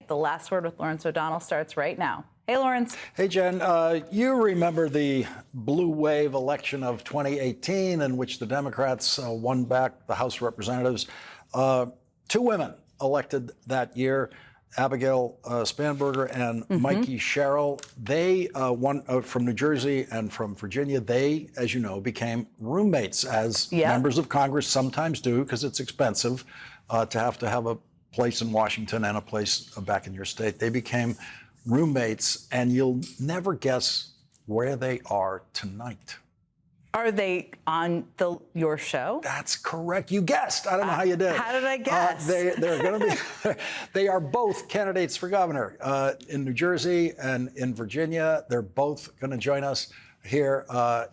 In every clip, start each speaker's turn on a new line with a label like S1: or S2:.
S1: The Last Word with Lawrence O'Donnell starts right now. Hey, Lawrence.
S2: Hey, Jen. You remember the blue wave election of 2018 in which the Democrats won back the House of Representatives. Two women elected that year, Abigail Spanberger and Mikey Sherrill. They won from New Jersey and from Virginia. They, as you know, became roommates, as members of Congress sometimes do, because it's expensive to have a place in Washington and a place back in your state. They became roommates, and you'll never guess where they are tonight.
S1: Are they on your show?
S2: That's correct. You guessed. I don't know how you did.
S1: How did I guess?
S2: They're going to be. They are both candidates for governor in New Jersey and in Virginia. They're both going to join us here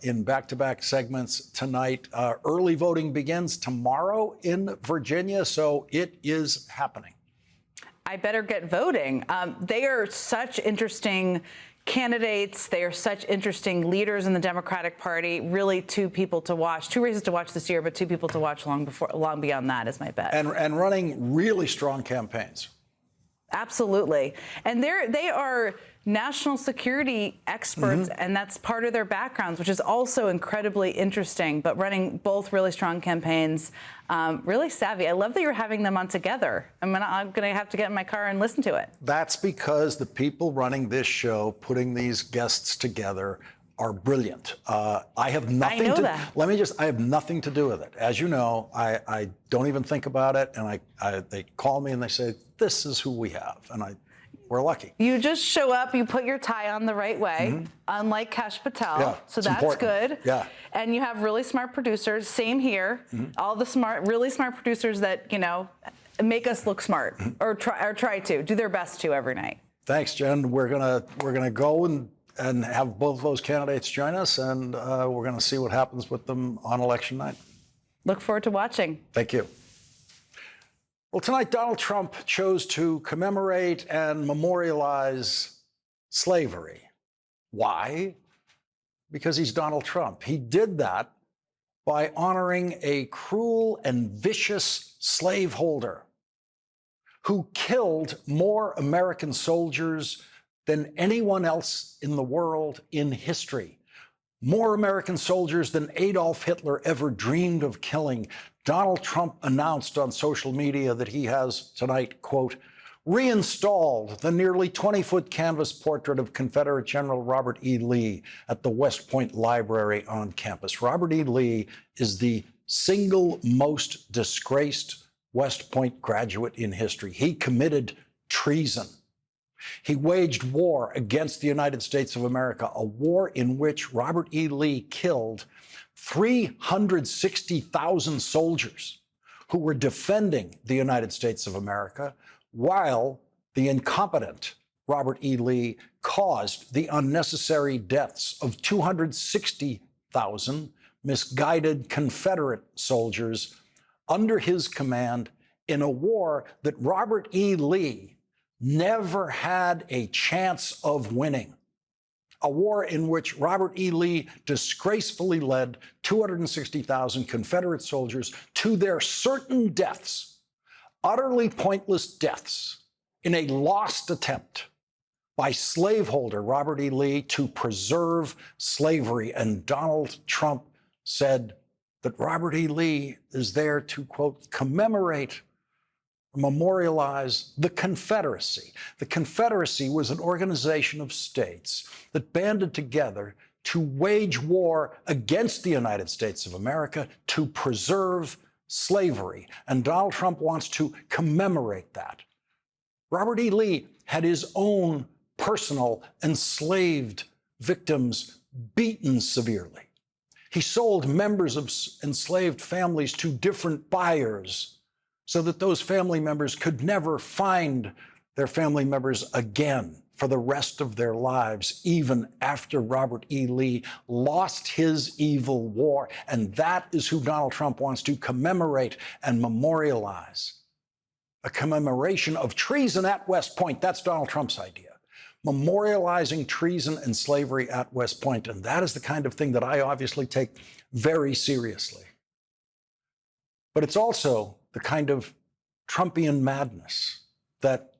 S2: in back-to-back segments tonight. Early voting begins tomorrow in Virginia, so it is happening.
S1: I better get voting. They are such interesting candidates. They are such interesting leaders in the Democratic Party. Really, two people to watch, two races to watch this year, but two people to watch long beyond that is my bet.
S2: And running really strong campaigns.
S1: Absolutely. And they are national security experts, and that's part of their backgrounds, which is also incredibly interesting, but running both really strong campaigns, really savvy. I love that you're having them on together. I'm gonna have to get in my car and listen to it.
S2: That's because the people running this show, putting these guests together, are brilliant. I have nothing I have nothing to do with it. As you know, I don't even think about it, and they call me and they say, this is who we have, and we're lucky.
S1: You just show up, you put your tie on the right way, unlike Kash Patel, so that's important. Good.
S2: Yeah.
S1: And you have really smart producers, same here, all the really smart producers that, make us look smart, or try to, do their best to every night.
S2: Thanks, Jen. We're gonna go and have both of those candidates join us, and we're going to see what happens with them on election night.
S1: Look forward to watching.
S2: Thank you. Well, tonight, Donald Trump chose to commemorate and memorialize slavery. Why? Because he's Donald Trump. He did that by honoring a cruel and vicious slaveholder who killed more American soldiers than anyone else in the world in history. More American soldiers than Adolf Hitler ever dreamed of killing. Donald Trump announced on social media that he has tonight, quote, reinstalled the nearly 20-foot canvas portrait of Confederate General Robert E. Lee at the West Point Library on campus. Robert E. Lee is the single most disgraced West Point graduate in history. He committed treason. He waged war against the United States of America, a war in which Robert E. Lee killed 360,000 soldiers who were defending the United States of America, while the incompetent Robert E. Lee caused the unnecessary deaths of 260,000 misguided Confederate soldiers under his command in a war that Robert E. Lee never had a chance of winning. A war in which Robert E. Lee disgracefully led 260,000 Confederate soldiers to their certain deaths, utterly pointless deaths, in a lost attempt by slaveholder Robert E. Lee to preserve slavery. And Donald Trump said that Robert E. Lee is there to, quote, commemorate, memorialize the Confederacy. The Confederacy was an organization of states that banded together to wage war against the United States of America to preserve slavery. And Donald Trump wants to commemorate that. Robert E. Lee had his own personal enslaved victims beaten severely. He sold members of enslaved families to different buyers so that those family members could never find their family members again for the rest of their lives, even after Robert E. Lee lost his evil war. And that is who Donald Trump wants to commemorate and memorialize. A commemoration of treason at West Point. That's Donald Trump's idea. Memorializing treason and slavery at West Point. And that is the kind of thing that I obviously take very seriously. But it's also the kind of Trumpian madness that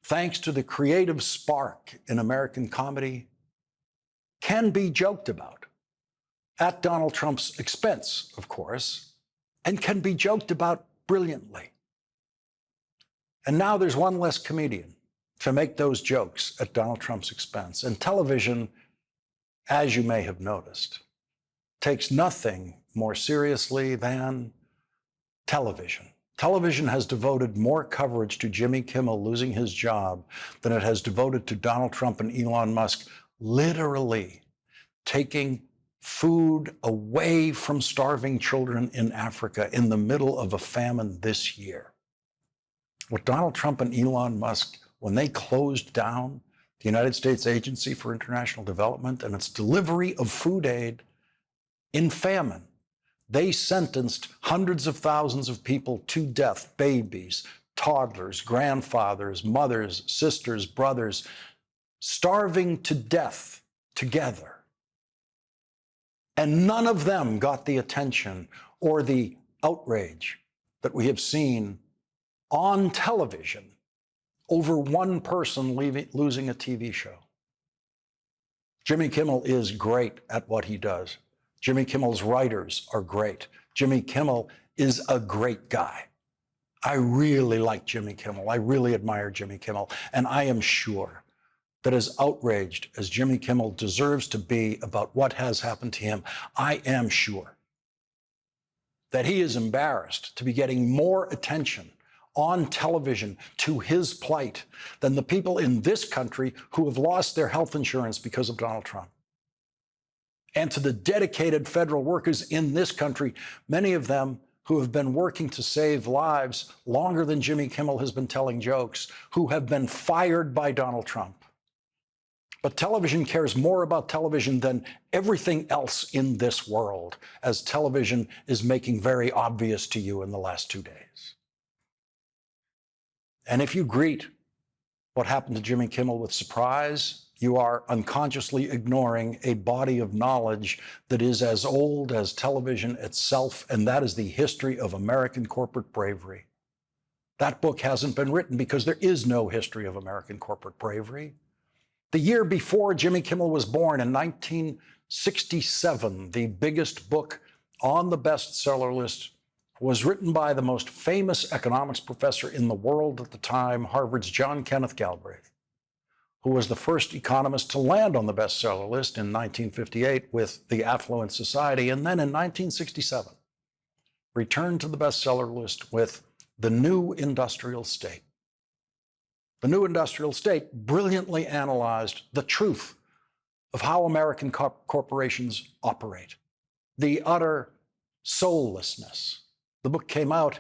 S2: thanks to the creative spark in American comedy, can be joked about, at Donald Trump's expense, of course, and can be joked about brilliantly. And now there's one less comedian to make those jokes at Donald Trump's expense. And television, as you may have noticed, takes nothing more seriously than television. Television has devoted more coverage to Jimmy Kimmel losing his job than it has devoted to Donald Trump and Elon Musk literally taking food away from starving children in Africa in the middle of a famine this year. What Donald Trump and Elon Musk, when they closed down the United States Agency for International Development and its delivery of food aid in famine, they sentenced hundreds of thousands of people to death, babies, toddlers, grandfathers, mothers, sisters, brothers, starving to death together. And none of them got the attention or the outrage that we have seen on television over one person losing a TV show. Jimmy Kimmel is great at what he does. Jimmy Kimmel's writers are great. Jimmy Kimmel is a great guy. I really like Jimmy Kimmel. I really admire Jimmy Kimmel. And I am sure that as outraged as Jimmy Kimmel deserves to be about what has happened to him, I am sure that he is embarrassed to be getting more attention on television to his plight than the people in this country who have lost their health insurance because of Donald Trump. And to the dedicated federal workers in this country, many of them who have been working to save lives longer than Jimmy Kimmel has been telling jokes, who have been fired by Donald Trump. But television cares more about television than everything else in this world, as television is making very obvious to you in the last 2 days. And if you greet what happened to Jimmy Kimmel with surprise, you are unconsciously ignoring a body of knowledge that is as old as television itself, and that is the history of American corporate bravery. That book hasn't been written because there is no history of American corporate bravery. The year before Jimmy Kimmel was born, in 1967, the biggest book on the bestseller list was written by the most famous economics professor in the world at the time, Harvard's John Kenneth Galbraith, who was the first economist to land on the bestseller list in 1958 with The Affluent Society, and then in 1967, returned to the bestseller list with The New Industrial State. The New Industrial State brilliantly analyzed the truth of how American corporations operate, the utter soullessness. The book came out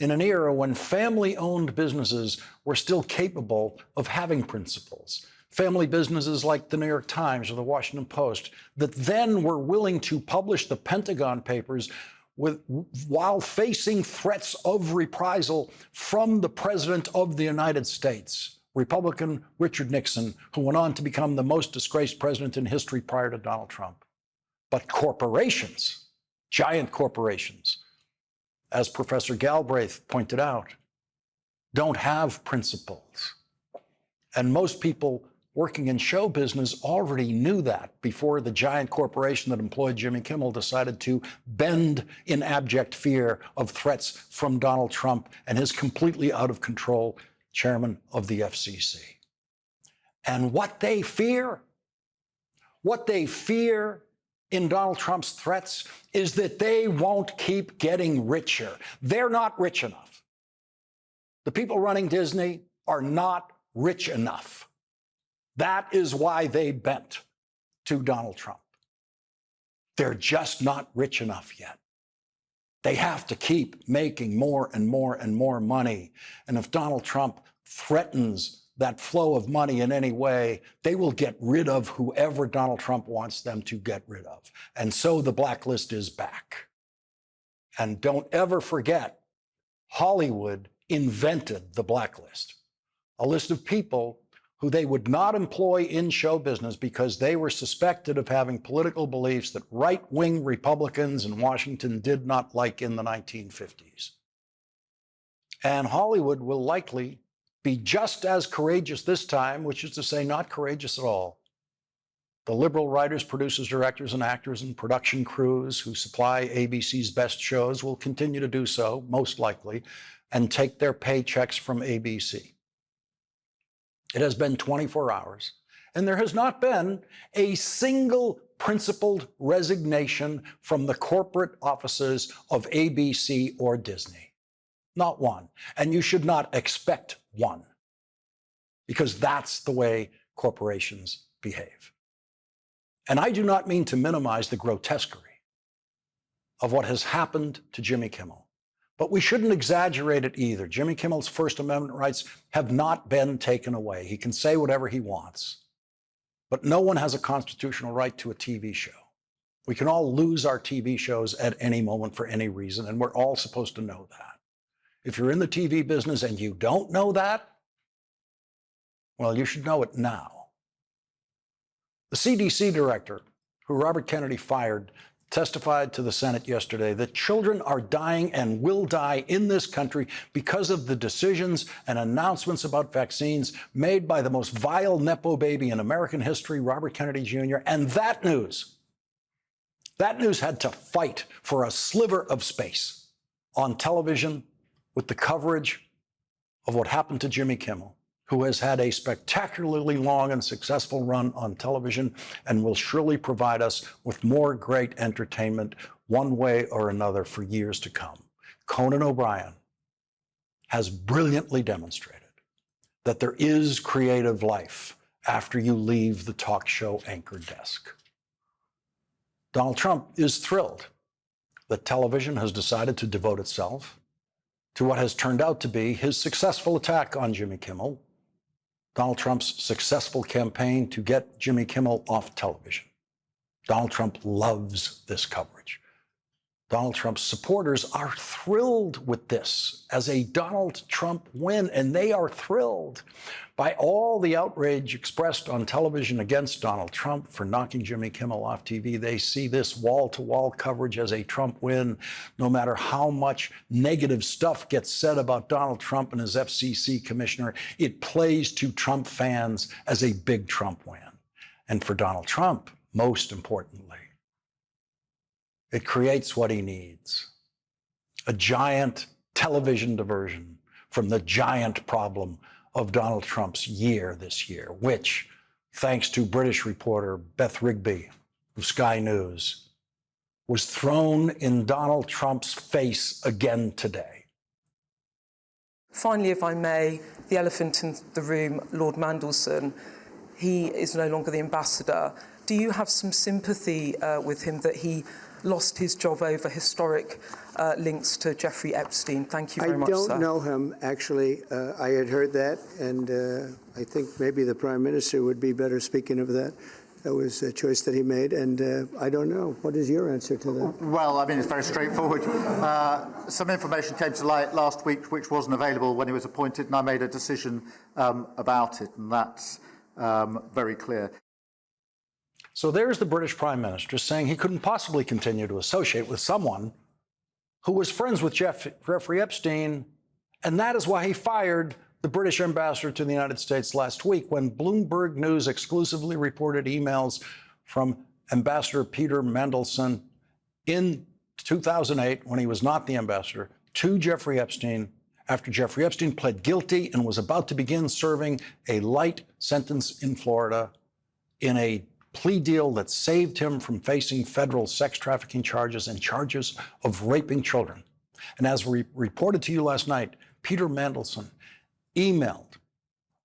S2: in an era when family-owned businesses were still capable of having principles. Family businesses like the New York Times or the Washington Post that then were willing to publish the Pentagon Papers while facing threats of reprisal from the President of the United States, Republican Richard Nixon, who went on to become the most disgraced president in history prior to Donald Trump. But corporations, giant corporations, as Professor Galbraith pointed out, don't have principles. And most people working in show business already knew that before the giant corporation that employed Jimmy Kimmel decided to bend in abject fear of threats from Donald Trump and his completely out of control chairman of the FCC. And what they fear in Donald Trump's threats is that they won't keep getting richer. They're not rich enough. The people running Disney are not rich enough. That is why they bent to Donald Trump. They're just not rich enough yet. They have to keep making more and more and more money. And if Donald Trump threatens that flow of money in any way, they will get rid of whoever Donald Trump wants them to get rid of. And so the blacklist is back. And don't ever forget, Hollywood invented the blacklist, a list of people who they would not employ in show business because they were suspected of having political beliefs that right-wing Republicans in Washington did not like in the 1950s. And Hollywood will likely be just as courageous this time, which is to say, not courageous at all. The liberal writers, producers, directors, and actors and production crews who supply ABC's best shows will continue to do so, most likely, and take their paychecks from ABC. It has been 24 hours, and there has not been a single principled resignation from the corporate offices of ABC or Disney. Not one. And you should not expect one, because that's the way corporations behave. And I do not mean to minimize the grotesquerie of what has happened to Jimmy Kimmel, but we shouldn't exaggerate it either. Jimmy Kimmel's First Amendment rights have not been taken away. He can say whatever he wants, but no one has a constitutional right to a TV show. We can all lose our TV shows at any moment for any reason, and we're all supposed to know that. If you're in the TV business and you don't know that, well, you should know it now. The CDC director, who Robert Kennedy fired, testified to the Senate yesterday that children are dying and will die in this country because of the decisions and announcements about vaccines made by the most vile Nepo baby in American history, Robert Kennedy Jr. And that news had to fight for a sliver of space on television with the coverage of what happened to Jimmy Kimmel, who has had a spectacularly long and successful run on television and will surely provide us with more great entertainment one way or another for years to come. Conan O'Brien has brilliantly demonstrated that there is creative life after you leave the talk show anchor desk. Donald Trump is thrilled that television has decided to devote itself to what has turned out to be his successful attack on Jimmy Kimmel, Donald Trump's successful campaign to get Jimmy Kimmel off television. Donald Trump loves this coverage. Donald Trump's supporters are thrilled with this as a Donald Trump win, and they are thrilled by all the outrage expressed on television against Donald Trump for knocking Jimmy Kimmel off TV. They see this wall-to-wall coverage as a Trump win. No matter how much negative stuff gets said about Donald Trump and his FCC commissioner, it plays to Trump fans as a big Trump win. And for Donald Trump, most importantly, it creates what he needs: a giant television diversion from the giant problem of Donald Trump's year this year, which, thanks to British reporter Beth Rigby of Sky News, was thrown in Donald Trump's face again today.
S3: Finally, if I may, the elephant in the room, Lord Mandelson, he is no longer the ambassador. Do you have some sympathy with him that he lost his job over historic links to Jeffrey Epstein? Thank you very much, sir.
S4: I don't know him, actually. I had heard that, and I think maybe the Prime Minister would be better speaking of that. That was a choice that he made, and I don't know. What is your answer to that?
S5: Well, I mean, it's very straightforward. Some information came to light last week which wasn't available when he was appointed, and I made a decision about it, and that's very clear.
S2: So there's the British Prime Minister saying he couldn't possibly continue to associate with someone who was friends with Jeffrey Epstein, and that is why he fired the British ambassador to the United States last week when Bloomberg News exclusively reported emails from Ambassador Peter Mandelson in 2008, when he was not the ambassador, to Jeffrey Epstein after Jeffrey Epstein pled guilty and was about to begin serving a light sentence in Florida in a plea deal that saved him from facing federal sex trafficking charges and charges of raping children. And as we reported to you last night, Peter Mandelson emailed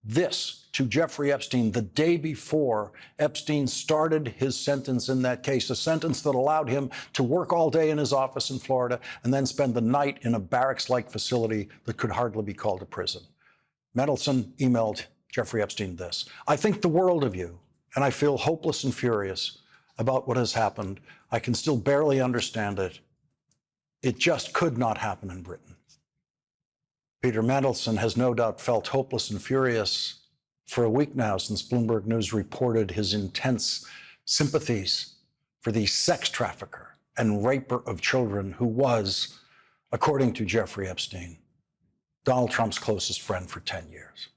S2: this to Jeffrey Epstein the day before Epstein started his sentence in that case, a sentence that allowed him to work all day in his office in Florida and then spend the night in a barracks-like facility that could hardly be called a prison. Mandelson emailed Jeffrey Epstein this: "I think the world of you, and I feel hopeless and furious about what has happened. I can still barely understand it. It just could not happen in Britain." Peter Mandelson has no doubt felt hopeless and furious for a week now since Bloomberg News reported his intense sympathies for the sex trafficker and raper of children who was, according to Jeffrey Epstein, Donald Trump's closest friend for 10 years.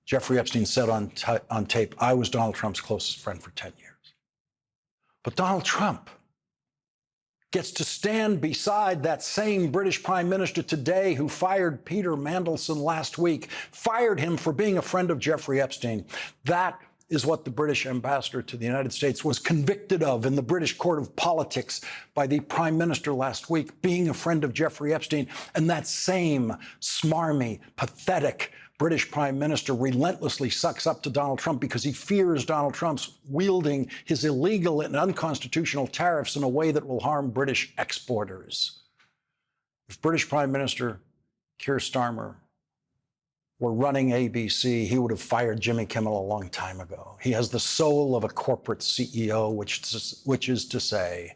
S2: Jeffrey Epstein said on tape, I was Donald Trump's closest friend for 10 years. But Donald Trump gets to stand beside that same British Prime Minister today who fired Peter Mandelson last week, fired him for being a friend of Jeffrey Epstein. That is what the British ambassador to the United States was convicted of in the British Court of Politics by the Prime Minister last week, being a friend of Jeffrey Epstein. And that same smarmy, pathetic British Prime Minister relentlessly sucks up to Donald Trump because he fears Donald Trump's wielding his illegal and unconstitutional tariffs in a way that will harm British exporters. If British Prime Minister Keir Starmer were running ABC, he would have fired Jimmy Kimmel a long time ago. He has the soul of a corporate CEO, which is to say,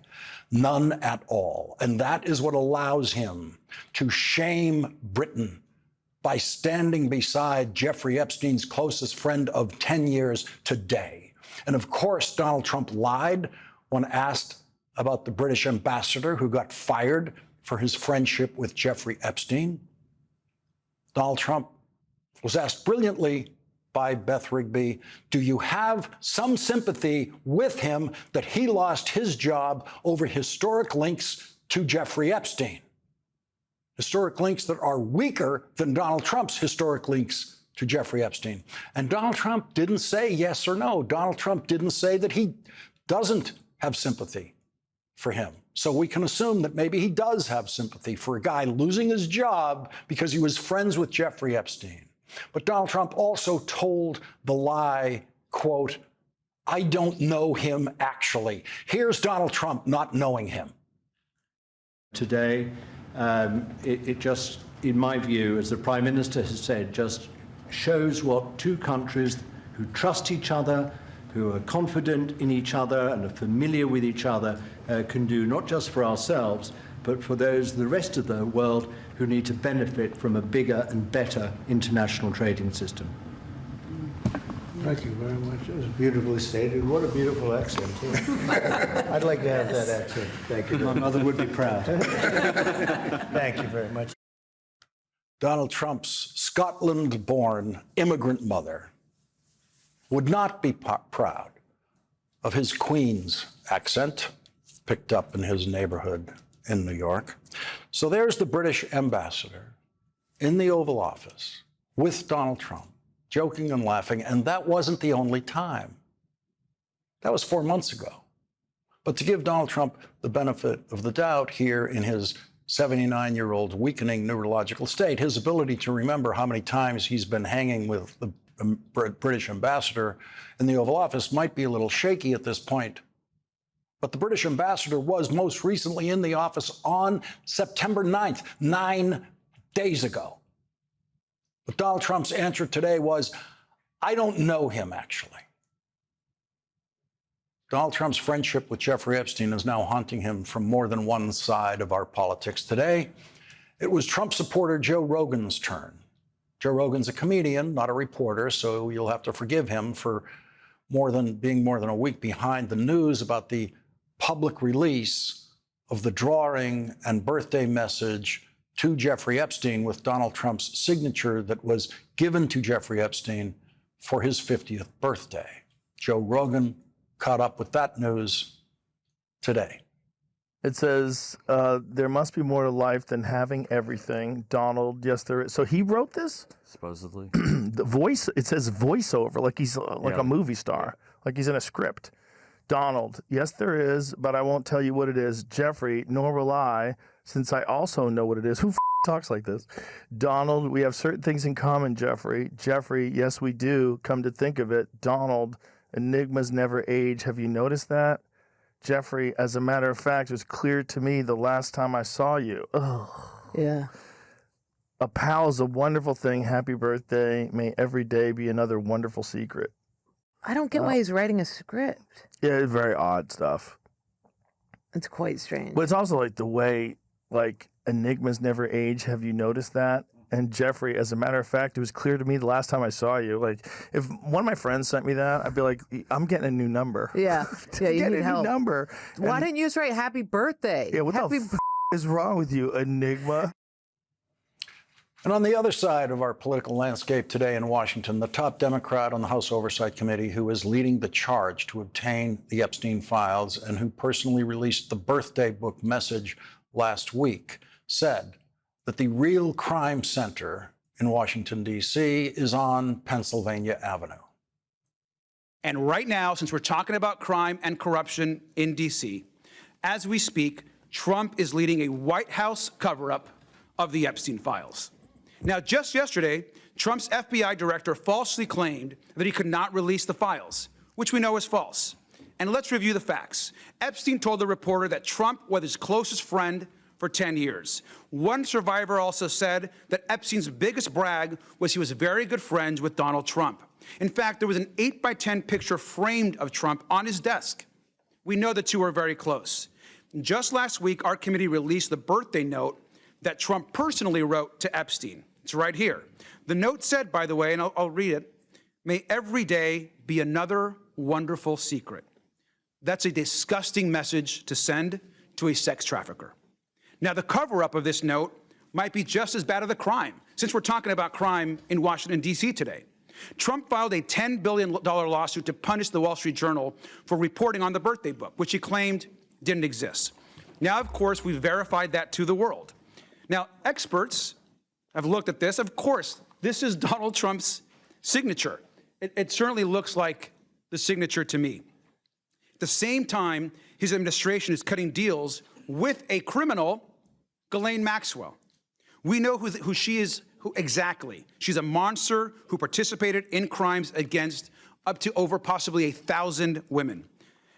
S2: none at all. And that is what allows him to shame Britain by standing beside Jeffrey Epstein's closest friend of 10 years today. And of course, Donald Trump lied when asked about the British ambassador who got fired for his friendship with Jeffrey Epstein. Donald Trump was asked brilliantly by Beth Rigby, do you have some sympathy with him that he lost his job over historic links to Jeffrey Epstein? Historic links that are weaker than Donald Trump's historic links to Jeffrey Epstein. And Donald Trump didn't say yes or no. Donald Trump didn't say that he doesn't have sympathy for him. So we can assume that maybe he does have sympathy for a guy losing his job because he was friends with Jeffrey Epstein. But Donald Trump also told the lie, quote, I don't know him actually. Here's Donald Trump not knowing him.
S6: Today, it just, in my view, as the Prime Minister has said, just shows what two countries who trust each other, who are confident in each other and are familiar with each other can do, not just for ourselves, but for the rest of the world who need to benefit from a bigger and better international trading system.
S4: Thank you very much. It was beautifully stated. What a beautiful accent, too. I'd like to have that accent. Thank you.
S6: My mother would be proud.
S4: Thank you very much.
S2: Donald Trump's Scotland-born immigrant mother would not be proud of his Queen's accent picked up in his neighborhood in New York. So there's the British ambassador in the Oval Office with Donald Trump, joking and laughing, and that wasn't the only time. That was 4 months ago. But to give Donald Trump the benefit of the doubt here in his 79-year-old weakening neurological state, his ability to remember how many times he's been hanging with the British ambassador in the Oval Office might be a little shaky at this point. But the British ambassador was most recently in the office on September 9th, 9 days ago. But Donald Trump's answer today was, I don't know him, actually. Donald Trump's friendship with Jeffrey Epstein is now haunting him from more than one side of our politics today. It was Trump supporter Joe Rogan's turn. Joe Rogan's a comedian, not a reporter, so you'll have to forgive him for being more than a week behind the news about the public release of the drawing and birthday message to Jeffrey Epstein with Donald Trump's signature that was given to Jeffrey Epstein for his 50th birthday. Joe Rogan caught up with that news today.
S7: It says, there must be more to life than having everything. Donald, yes, there is. So he wrote this?
S8: Supposedly.
S7: The voice, it says voiceover, like he's like a movie star, like he's in a script. Donald, yes, there is, but I won't tell you what it is. Jeffrey, nor will I, since I also know what it is. Who talks like this? Donald, we have certain things in common, Jeffrey. Jeffrey, yes, we do. Come to think of it. Donald, enigmas never age. Have you noticed that? Jeffrey, as a matter of fact, it was clear to me the last time I saw you. Ugh.
S9: Yeah.
S7: A pal is a wonderful thing. Happy birthday. May every day be another wonderful secret.
S9: I don't get why he's writing a script.
S7: Yeah, it's very odd stuff.
S9: It's quite strange.
S7: But it's also like the way, like, enigmas never age. Have you noticed that? And Jeffrey, as a matter of fact, it was clear to me the last time I saw you. Like, if one of my friends sent me that, I'd be like, I'm getting a new number.
S9: Yeah. Yeah, you need help.
S7: New number.
S9: Why didn't you just write happy birthday?
S7: Yeah, what
S9: happy
S7: the is wrong with you, Enigma?
S2: And on the other side of our political landscape today in Washington, the top Democrat on the House Oversight Committee who is leading the charge to obtain the Epstein files and who personally released the birthday book message last week said that the real crime center in Washington, D.C. is on Pennsylvania Avenue.
S8: And right now, since we're talking about crime and corruption in D.C., as we speak, Trump is leading a White House cover-up of the Epstein files. Now, just yesterday, Trump's FBI director falsely claimed that he could not release the files, which we know is false. And let's review the facts. Epstein told the reporter that Trump was his closest friend for 10 years. One survivor also said that Epstein's biggest brag was he was very good friends with Donald Trump. In fact, there was an 8x10 picture framed of Trump on his desk. We know the two are very close. Just last week, our committee released the birthday note that Trump personally wrote to Epstein. It's right here. The note said, by the way, and I'll read it, "May every day be another wonderful secret." That's a disgusting message to send to a sex trafficker. Now, the cover-up of this note might be just as bad as the crime, since we're talking about crime in Washington, D.C. today. Trump filed a $10 billion lawsuit to punish the Wall Street Journal for reporting on the birthday book, which he claimed didn't exist. Now, of course, we've verified that to the world. Now, experts have looked at this. Of course, this is Donald Trump's signature. It certainly looks like the signature to me. At the same time, his administration is cutting deals with a criminal, Ghislaine Maxwell. We know who she is exactly. She's a monster who participated in crimes against up to over possibly 1,000 women.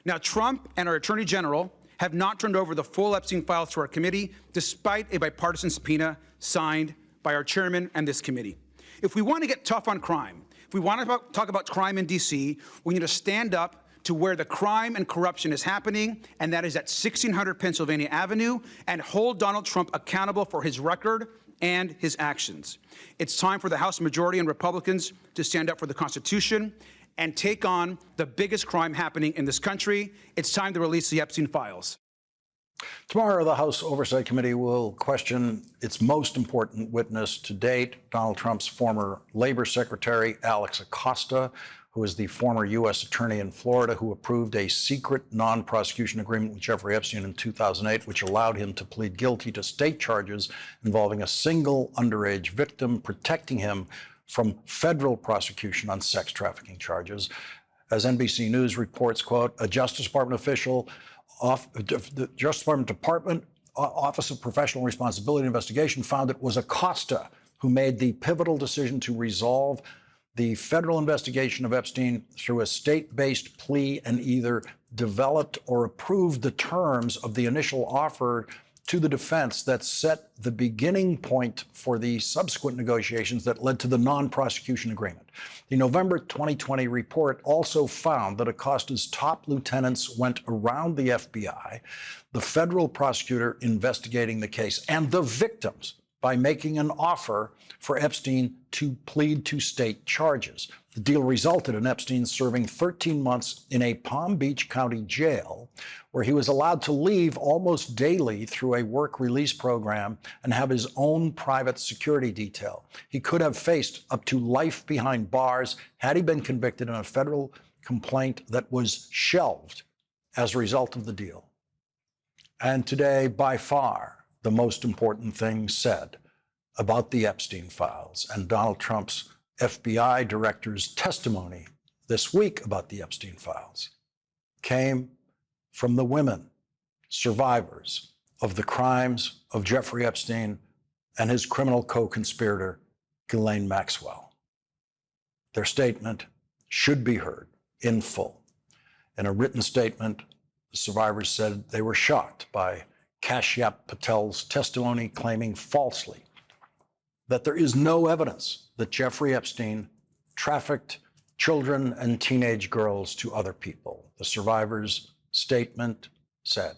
S8: Now, Trump and our Attorney General have not turned over the full Epstein files to our committee, despite a bipartisan subpoena signed by our chairman and this committee. If we want to get tough on crime, if we want to talk about crime in D.C., we need to stand up to where the crime and corruption is happening, and that is at 1600 Pennsylvania Avenue, and hold Donald Trump accountable for his record and his actions. It's time for the House majority and Republicans to stand up for the Constitution and take on the biggest crime happening in this country. It's time to release the Epstein files.
S2: Tomorrow, the House Oversight Committee will question its most important witness to date, Donald Trump's former Labor Secretary, Alex Acosta, who is the former U.S. attorney in Florida who approved a secret non-prosecution agreement with Jeffrey Epstein in 2008, which allowed him to plead guilty to state charges involving a single underage victim, protecting him from federal prosecution on sex trafficking charges. As NBC News reports, quote, a Justice Department official, the Justice Department Office of Professional Responsibility Investigation found it was Acosta who made the pivotal decision to resolve the federal investigation of Epstein through a state-based plea and either developed or approved the terms of the initial offer to the defense that set the beginning point for the subsequent negotiations that led to the non-prosecution agreement. The November 2020 report also found that Acosta's top lieutenants went around the FBI, the federal prosecutor investigating the case, and the victims by making an offer for Epstein to plead to state charges. The deal resulted in Epstein serving 13 months in a Palm Beach County jail, where he was allowed to leave almost daily through a work release program and have his own private security detail. He could have faced up to life behind bars had he been convicted in a federal complaint that was shelved as a result of the deal. And today, by far, the most important thing said about the Epstein files and Donald Trump's FBI director's testimony this week about the Epstein files came from the women, survivors of the crimes of Jeffrey Epstein and his criminal co-conspirator, Ghislaine Maxwell. Their statement should be heard in full. In a written statement, the survivors said they were shocked by Kashyap Patel's testimony, claiming falsely that there is no evidence that Jeffrey Epstein trafficked children and teenage girls to other people. The survivors' statement said,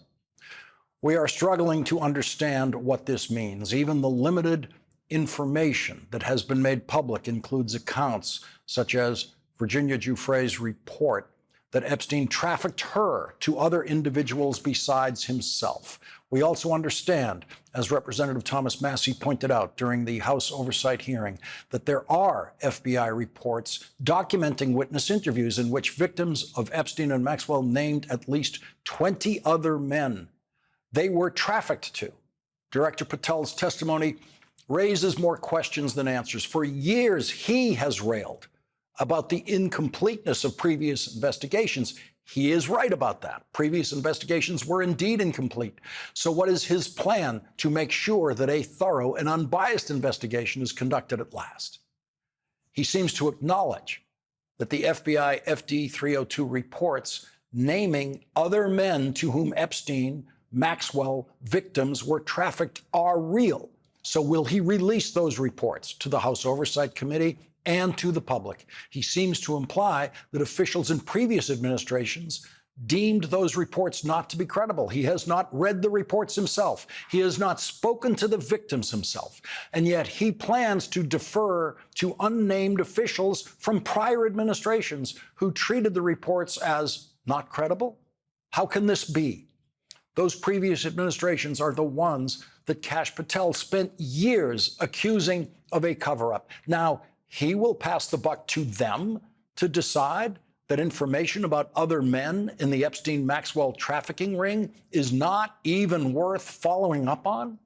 S2: "We are struggling to understand what this means. Even the limited information that has been made public includes accounts such as Virginia Giuffre's report that Epstein trafficked her to other individuals besides himself. We also understand, as Representative Thomas Massie pointed out during the House oversight hearing, that there are FBI reports documenting witness interviews in which victims of Epstein and Maxwell named at least 20 other men they were trafficked to. Director Patel's testimony raises more questions than answers. For years, he has railed about the incompleteness of previous investigations. He is right about that. Previous investigations were indeed incomplete. So what is his plan to make sure that a thorough and unbiased investigation is conducted at last? He seems to acknowledge that the FBI FD 302 reports naming other men to whom Epstein, Maxwell victims were trafficked are real. So will he release those reports to the House Oversight Committee and to the public? He seems to imply that officials in previous administrations deemed those reports not to be credible. He has not read the reports himself. He has not spoken to the victims himself. And yet he plans to defer to unnamed officials from prior administrations who treated the reports as not credible. How can this be? Those previous administrations are the ones that Kash Patel spent years accusing of a cover-up. Now, he will pass the buck to them to decide that information about other men in the Epstein-Maxwell trafficking ring is not even worth following up on?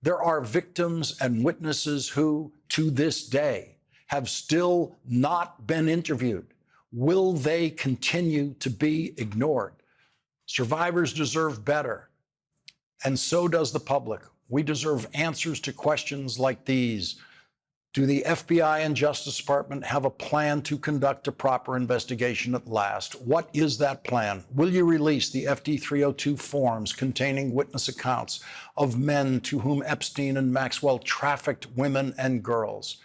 S2: There are victims and witnesses who, to this day, have still not been interviewed. Will they continue to be ignored? Survivors deserve better, and so does the public. We deserve answers to questions like these. Do the FBI and Justice Department have a plan to conduct a proper investigation at last? What is that plan? Will you release the FD 302 forms containing witness accounts of men to whom Epstein and Maxwell trafficked women and girls?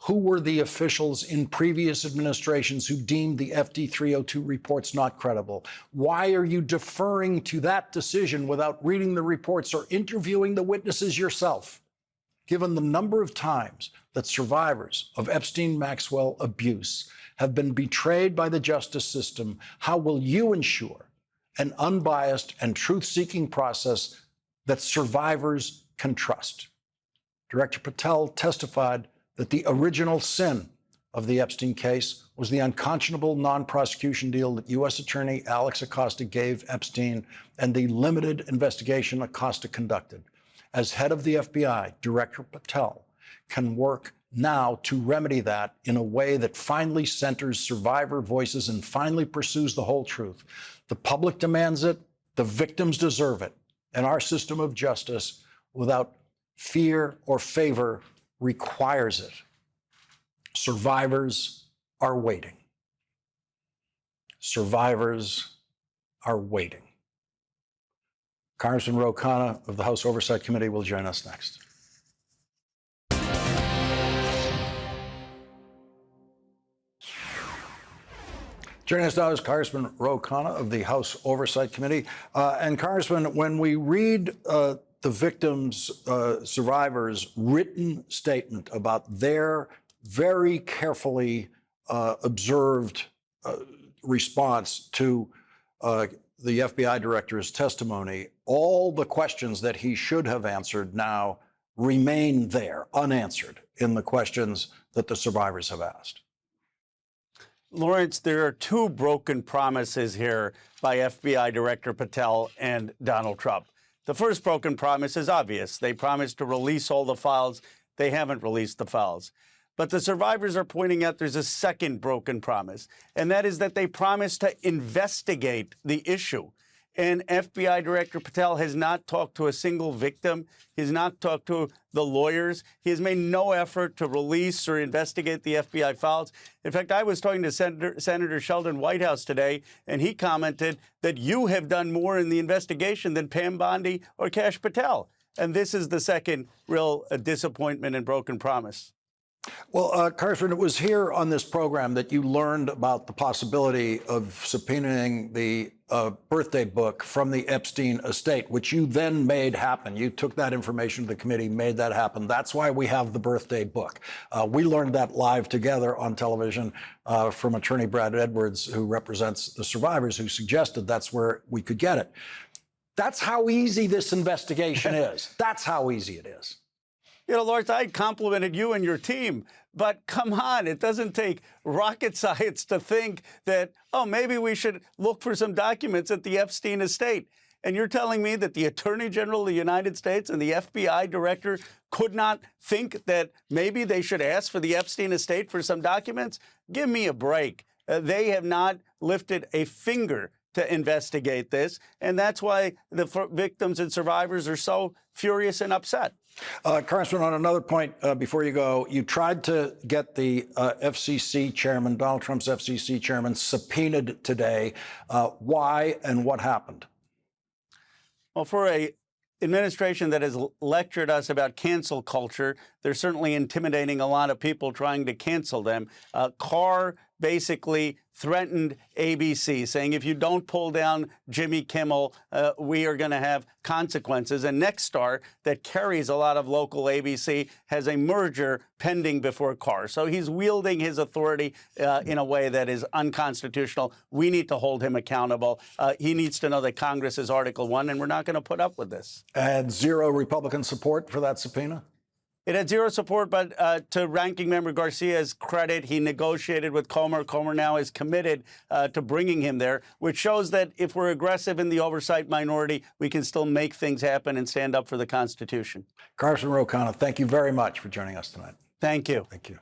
S2: Who were the officials in previous administrations who deemed the FD 302 reports not credible? Why are you deferring to that decision without reading the reports or interviewing the witnesses yourself? Given the number of times that survivors of Epstein-Maxwell abuse have been betrayed by the justice system, how will you ensure an unbiased and truth-seeking process that survivors can trust? Director Patel testified that the original sin of the Epstein case was the unconscionable non-prosecution deal that U.S. Attorney Alex Acosta gave Epstein and the limited investigation Acosta conducted. As head of the FBI, Director Patel can work now to remedy that in a way that finally centers survivor voices and finally pursues the whole truth. The public demands it, the victims deserve it, and our system of justice, without fear or favor, requires it. Survivors are waiting. Survivors are waiting. Congressman Ro Khanna of the House Oversight Committee will join us next. Joining us now is Congressman Ro Khanna of the House Oversight Committee. And Congressman, when we read the victims, survivors' written statement about their very carefully observed response to the FBI director's testimony, all the questions that he should have answered now remain there, unanswered, in the questions that the survivors have asked.
S10: Lawrence, there are two broken promises here by FBI Director Patel and Donald Trump. The first broken promise is obvious. They promised to release all the files. They haven't released the files. But the survivors are pointing out there's a second broken promise, and that is that they promised to investigate the issue. And FBI Director Patel has not talked to a single victim. He has not talked to the lawyers. He has made no effort to release or investigate the FBI files. In fact, I was talking to Senator Sheldon Whitehouse today, and he commented that you have done more in the investigation than Pam Bondi or Kash Patel. And this is the second real disappointment and broken promise.
S2: Well, Congressman, it was here on this program that you learned about the possibility of subpoenaing the birthday book from the Epstein estate, which you then made happen. You took that information to the committee, made that happen. That's why we have the birthday book. We learned that live together on television from attorney Brad Edwards, who represents the survivors, who suggested that's where we could get it. That's how easy this investigation is. That's how easy it is.
S10: You know, Lawrence, I complimented you and your team, but come on, it doesn't take rocket science to think that, oh, maybe we should look for some documents at the Epstein estate. And you're telling me that the Attorney General of the United States and the FBI director could not think that maybe they should ask for the Epstein estate for some documents? Give me a break. They have not lifted a finger to investigate this, and that's why the victims and survivors are so furious and upset.
S2: Congressman, on another point, before you go, you tried to get the FCC chairman, Donald Trump's FCC chairman, subpoenaed today. Why and what happened?
S10: Well, for a administration that has lectured us about cancel culture, they're certainly intimidating a lot of people trying to cancel them. Carr basically threatened ABC, saying if you don't pull down Jimmy Kimmel, we are going to have consequences. And Nexstar, that carries a lot of local ABC, has a merger pending before Carr. So he's wielding his authority in a way that is unconstitutional. We need to hold him accountable. He needs to know that Congress is Article 1, and we're not going to put up with this.
S2: And zero Republican support for that subpoena?
S10: It had zero support, but to Ranking Member Garcia's credit, he negotiated with Comer. Comer now is committed to bringing him there, which shows that if we're aggressive in the oversight minority, we can still make things happen and stand up for the Constitution.
S2: Congressman Ro Khanna, thank you very much for joining us tonight.
S10: Thank you.
S2: Thank you.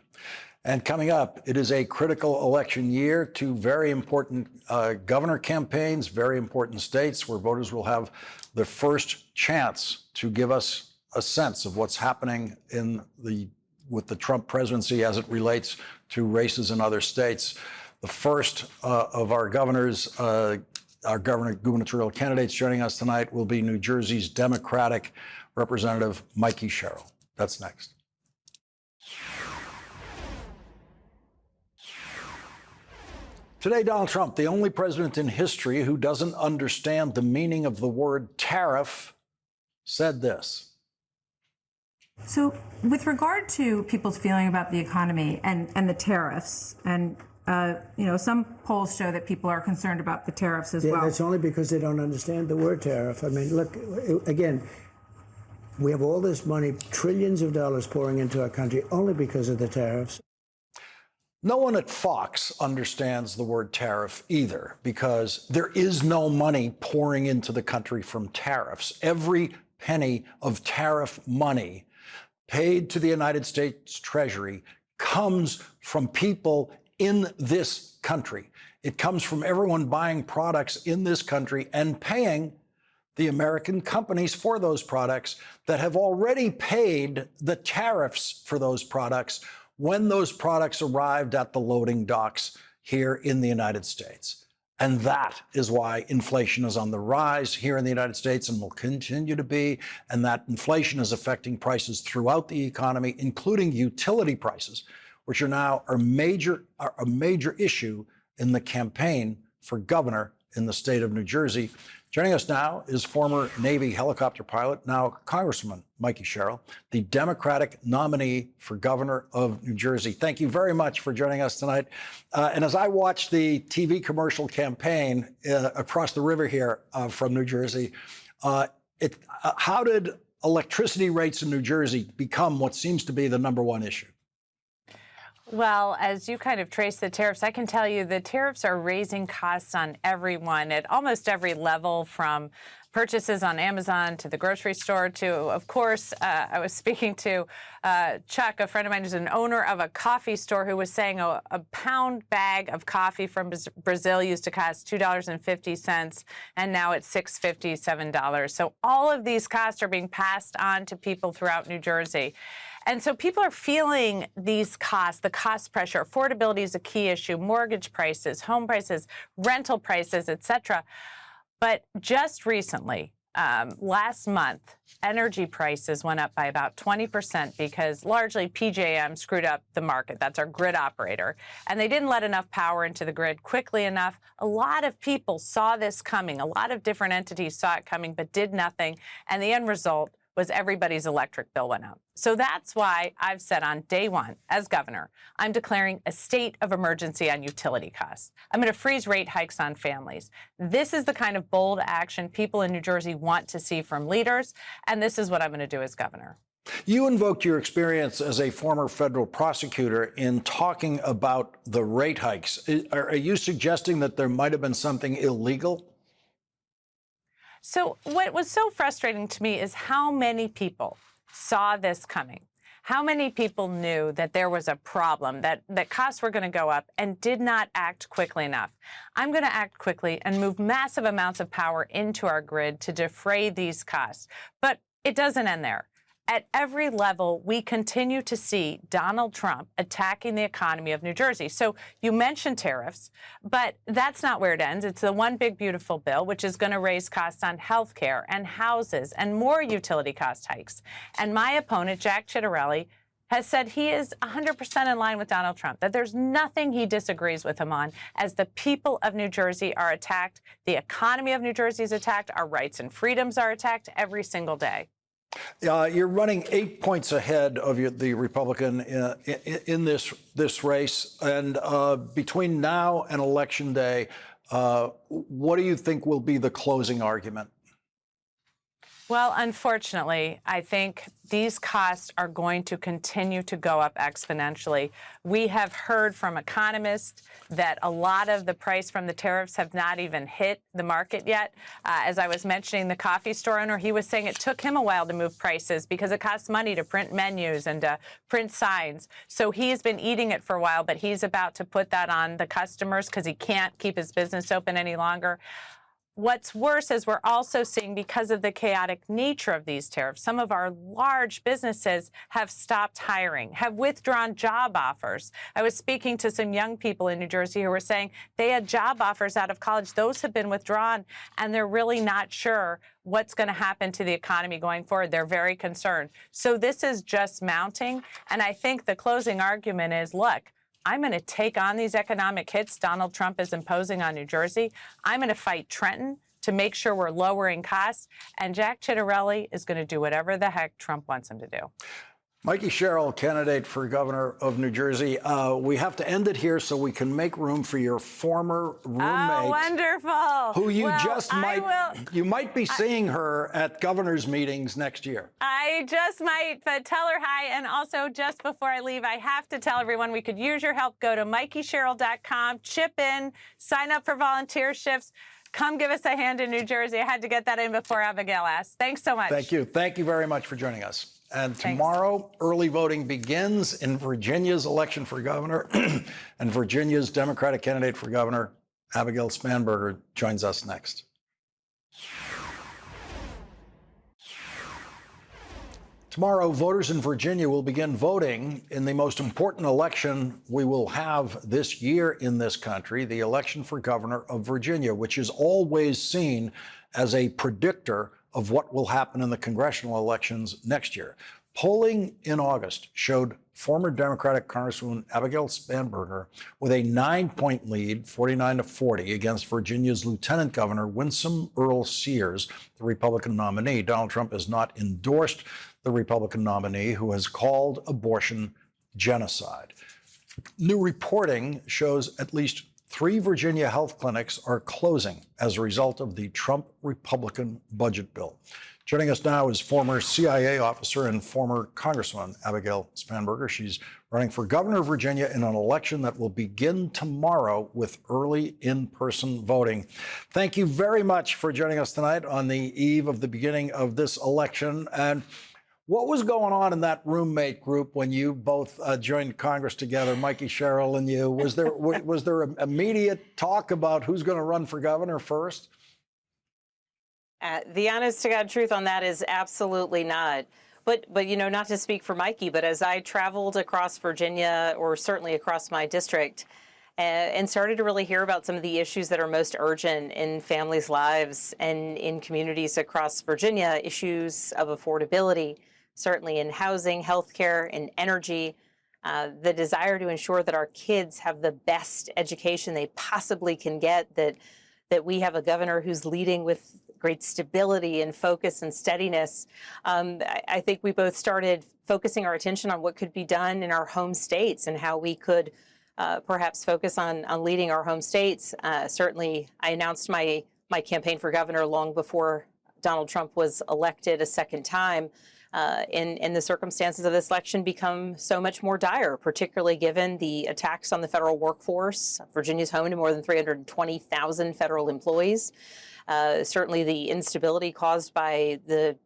S2: And coming up, it is a critical election year, two very important governor campaigns, very important states where voters will have the first chance to give us a sense of what's happening with the Trump presidency as it relates to races in other states. The first of our governors, our gubernatorial candidates joining us tonight will be New Jersey's Democratic Representative Mikey Sherrill. That's next. Today, Donald Trump, the only president in history who doesn't understand the meaning of the word tariff, said this.
S11: So with regard to people's feeling about the economy and the tariffs, and some polls show that people are concerned about the tariffs as well.
S4: That's only because they don't understand the word tariff. I mean, look, again, we have all this money, trillions of dollars pouring into our country only because of the tariffs.
S2: No one at Fox understands the word tariff either, because there is no money pouring into the country from tariffs. Every penny of tariff money paid to the United States Treasury comes from people in this country. It comes from everyone buying products in this country and paying the American companies for those products that have already paid the tariffs for those products when those products arrived at the loading docks here in the United States. And that is why inflation is on the rise here in the United States and will continue to be. And that inflation is affecting prices throughout the economy, including utility prices, which are now a major issue in the campaign for governor in the state of New Jersey. Joining us now is former Navy helicopter pilot, now Congressman Mikey Sherrill, the Democratic nominee for governor of New Jersey. Thank you very much for joining us tonight. And as I watched the TV commercial campaign across the river here from New Jersey, how did electricity rates in New Jersey become what seems to be the #1 issue?
S12: Well, as you kind of trace the tariffs, I can tell you the tariffs are raising costs on everyone at almost every level, from purchases on Amazon to the grocery store to, of course, I was speaking to Chuck, a friend of mine who's an owner of a coffee store, who was saying a pound bag of coffee from Brazil used to cost $2.50, and now it's $6.50, $7. So all of these costs are being passed on to people throughout New Jersey. And so people are feeling these costs, the cost pressure. Affordability is a key issue, mortgage prices, home prices, rental prices, et cetera. But just recently, last month, energy prices went up by about 20% because largely PJM screwed up the market. That's our grid operator. And they didn't let enough power into the grid quickly enough. A lot of people saw this coming. A lot of different entities saw it coming but did nothing. And the end result was everybody's electric bill went up. So that's why I've said on day one, as governor, I'm declaring a state of emergency on utility costs. I'm going to freeze rate hikes on families. This is the kind of bold action people in New Jersey want to see from leaders, and this is what I'm going to do as governor.
S2: You invoked your experience as a former federal prosecutor in talking about the rate hikes. Are you suggesting that there might have been something illegal?
S12: So what was so frustrating to me is how many people saw this coming. How many people knew that there was a problem, that costs were going to go up, and did not act quickly enough? I'm going to act quickly and move massive amounts of power into our grid to defray these costs. But it doesn't end there. At every level, we continue to see Donald Trump attacking the economy of New Jersey. So you mentioned tariffs, but that's not where it ends. It's the one big, beautiful bill, which is going to raise costs on health care and houses and more utility cost hikes. And my opponent, Jack Ciattarelli, has said he is 100% in line with Donald Trump, that there's nothing he disagrees with him on. As the people of New Jersey are attacked, the economy of New Jersey is attacked, our rights and freedoms are attacked every single day.
S2: You're running 8 points ahead of the Republican in this race. And between now and Election Day, what do you think will be the closing argument?
S12: Well, unfortunately, I think these costs are going to continue to go up exponentially. We have heard from economists that a lot of the price from the tariffs have not even hit the market yet. As I was mentioning, the coffee store owner, he was saying it took him a while to move prices because it costs money to print menus and to print signs. So he's been eating it for a while, but he's about to put that on the customers because he can't keep his business open any longer. What's worse is we're also seeing, because of the chaotic nature of these tariffs, some of our large businesses have stopped hiring, have withdrawn job offers. I was speaking to some young people in New Jersey who were saying they had job offers out of college. Those have been withdrawn, and they're really not sure what's going to happen to the economy going forward. They're very concerned. So this is just mounting, and I think the closing argument is, look, I'm going to take on these economic hits Donald Trump is imposing on New Jersey. I'm going to fight Trenton to make sure we're lowering costs. And Jack Ciattarelli is going to do whatever the heck Trump wants him to do.
S2: Mikey Sherrill, candidate for governor of New Jersey. We have to end it here so we can make room for your former roommate.
S12: Oh, wonderful.
S2: Who you you might be seeing her at governor's meetings next year.
S12: I just might, but tell her hi. And also, just before I leave, I have to tell everyone we could use your help. Go to MikeySherrill.com, chip in, sign up for volunteer shifts. Come give us a hand in New Jersey. I had to get that in before Abigail asked. Thanks so much.
S2: Thank you. Thank you very much for joining us. And tomorrow, early voting begins in Virginia's election for governor, and Virginia's Democratic candidate for governor, Abigail Spanberger, joins us next. Tomorrow, voters in Virginia will begin voting in the most important election we will have this year in this country, the election for governor of Virginia, which is always seen as a predictor of what will happen in the congressional elections next year. Polling in August showed former Democratic Congresswoman Abigail Spanberger with a 9-point lead, 49-40, against Virginia's Lieutenant Governor Winsome Earl Sears, the Republican nominee. Donald Trump has not endorsed the Republican nominee, who has called abortion genocide. New reporting shows at least 3 Virginia health clinics are closing as a result of the Trump Republican budget bill. Joining us now is former CIA officer and former Congresswoman Abigail Spanberger. She's running for governor of Virginia in an election that will begin tomorrow with early in-person voting. Thank you very much for joining us tonight on the eve of the beginning of this election. And what was going on in that roommate group when you both joined Congress together, Mikey Sherrill and you? Was there immediate talk about who's going to run for governor first?
S13: The honest to God truth on that is absolutely not. But you know, not to speak for Mikey, but as I traveled across Virginia, or certainly across my district, and started to really hear about some of the issues that are most urgent in families' lives and in communities across Virginia, issues of affordability, certainly in housing, healthcare, and energy, the desire to ensure that our kids have the best education they possibly can get, that we have a governor who's leading with great stability and focus and steadiness. I think we both started focusing our attention on what could be done in our home states and how we could perhaps focus on leading our home states. Certainly, I announced my campaign for governor long before Donald Trump was elected a second time. And the circumstances of this election become so much more dire, particularly given the attacks on the federal workforce. Virginia's home to more than 320,000 federal employees. Certainly the instability caused by the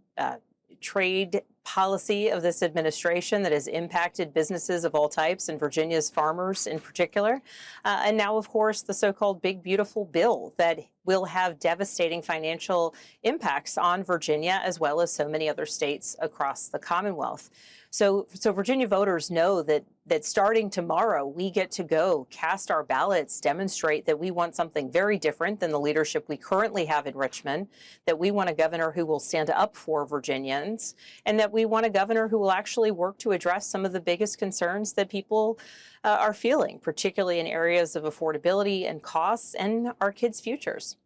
S13: trade policy of this administration that has impacted businesses of all types and Virginia's farmers in particular. And now, of course, the so-called Big Beautiful Bill that will have devastating financial impacts on Virginia as well as so many other states across the Commonwealth. So Virginia voters know that starting tomorrow, we get to go cast our ballots, demonstrate that we want something very different than the leadership we currently have in Richmond, that we want a governor who will stand up for Virginians, and that we want a governor who will actually work to address some of the biggest concerns that people are feeling, particularly in areas of affordability and costs and our kids' futures.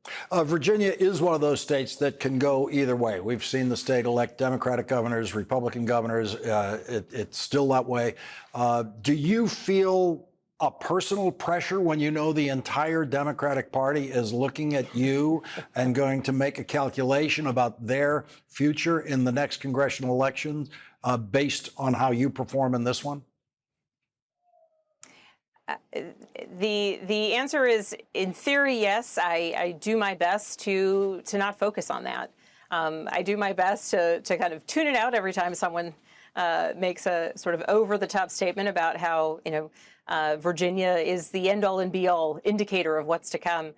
S2: Virginia is one of those states that can go either way. We've seen the state elect Democratic governors, Republican governors. It's still that way. Do you feel a personal pressure when you know the entire Democratic Party is looking at you and going to make a calculation about their future in the next congressional election based on how you perform in this one?
S13: The answer is, in theory, yes. I do my best to not focus on that. I do my best to kind of tune it out every time someone makes a sort of over-the-top statement about how, Virginia is the end-all and be-all indicator of what's to come.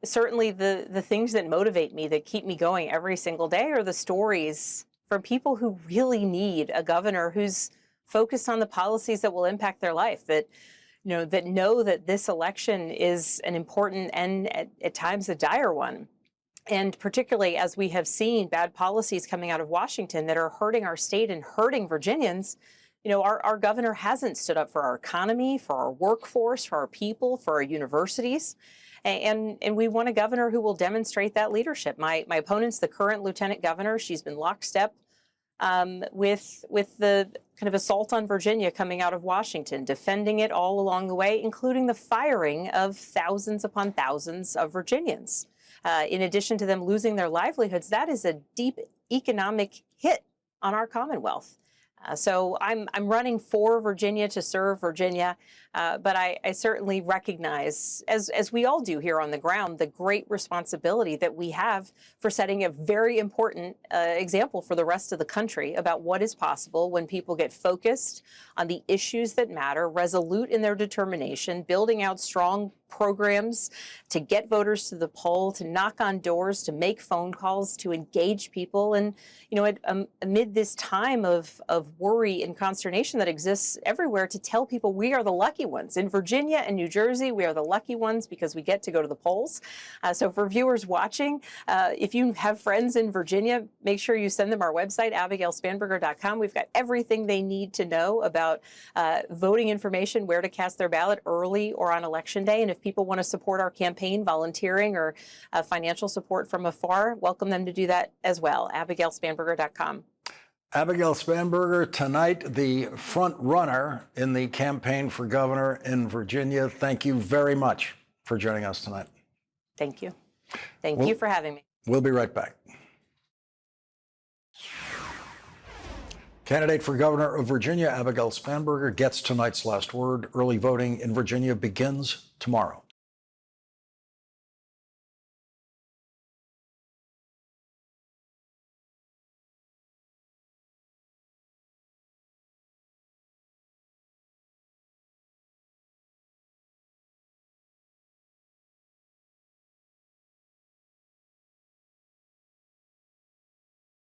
S13: Certainly the things that motivate me, that keep me going every single day, are the stories from people who really need a governor who's focused on the policies that will impact their life, that know that this election is an important and at times a dire one. And particularly as we have seen bad policies coming out of Washington that are hurting our state and hurting Virginians, our governor hasn't stood up for our economy, for our workforce, for our people, for our universities. And we want a governor who will demonstrate that leadership. My opponent's the current lieutenant governor. She's been lockstep with the kind of assault on Virginia coming out of Washington, defending it all along the way, including the firing of thousands upon thousands of Virginians. In addition to them losing their livelihoods, that is a deep economic hit on our Commonwealth. So I'm running for Virginia to serve Virginia, but I certainly recognize, as we all do here on the ground, the great responsibility that we have for setting a very important example for the rest of the country about what is possible when people get focused on the issues that matter, resolute in their determination, building out strong programs to get voters to the poll, to knock on doors, to make phone calls, to engage people. And, amid this time of worry and consternation that exists everywhere, to tell people we are the lucky ones. In Virginia and New Jersey, we are the lucky ones because we get to go to the polls. So for viewers watching, if you have friends in Virginia, make sure you send them our website, AbigailSpanberger.com. We've got everything they need to know about voting information, where to cast their ballot early or on Election Day. And if people want to support our campaign, volunteering or financial support from afar, welcome them to do that as well. AbigailSpanberger.com.
S2: Abigail Spanberger, tonight the front runner in the campaign for governor in Virginia. Thank you very much for joining us tonight.
S13: Thank you. Thank you for having me.
S2: We'll be right back. Candidate for governor of Virginia, Abigail Spanberger, gets tonight's last word. Early voting in Virginia begins tomorrow.